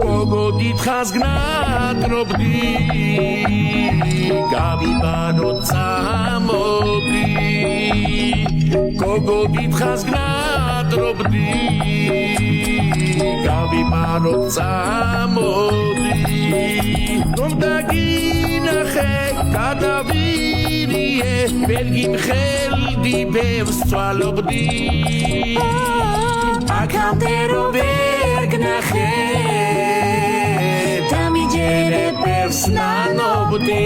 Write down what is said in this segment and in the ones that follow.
გოგო დიდხანს გნატრობდი გავიბანო წამოდი გოგო დიდხანს გნატრობდი გავიბანო წამოდი რომ დაგინახე გადავირიე ვერ გიმხელდი ბევრს წვალობდი აქამდე რომ ვერ გნახე დამიჯერე ბევრს ნანობდი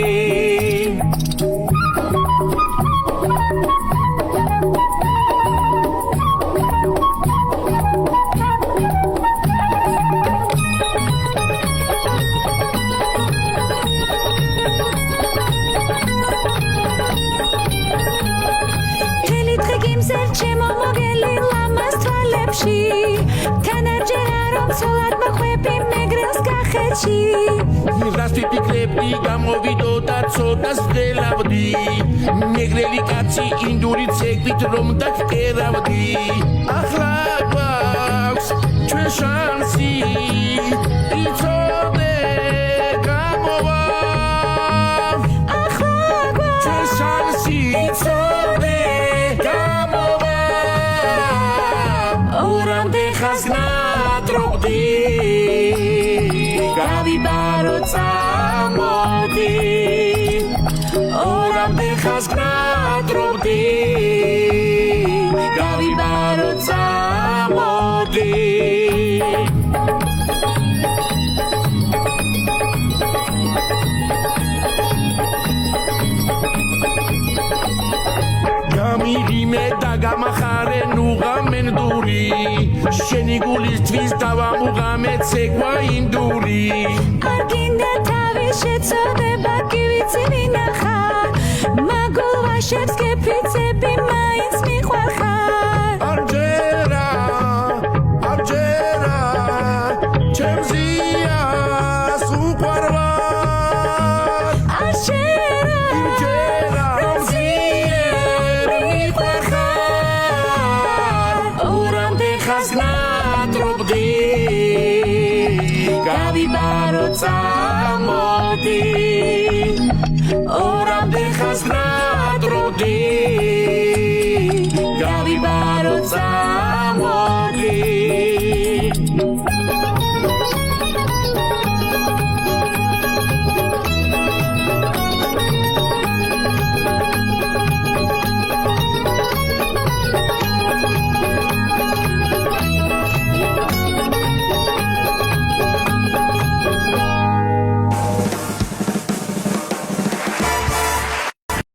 რასტი ფიქრები გამოვიდოდა ცოტას ვღელავდი მეგრელი კაცი ინდური ცეკვით რომ დაგკერავდი ახლა გვაქვს ჩვენ შანსი იცოდე გამოვა ახლა გვაქვს ჩვენ შანსი იცოდე გამოვა ორამდე ხანს გნატრობდი გავიბარო წამოდი ორამდე ხანს გნატრობდი გავიბარო წამოდი გამიგიმე და გამახარე ნუღამენ დური შენი გულისთვის დავამუღამე ცეკვა ინდური არ გინდა თავის შეცოდება კი ვიცი ვინახარ მაგულ ვაშებს გეფიცები მაინც მიყვარხარ არჯერა ჩემზიას უყვარვარ არჯერა გნატრობდი გავიბარო წამოდი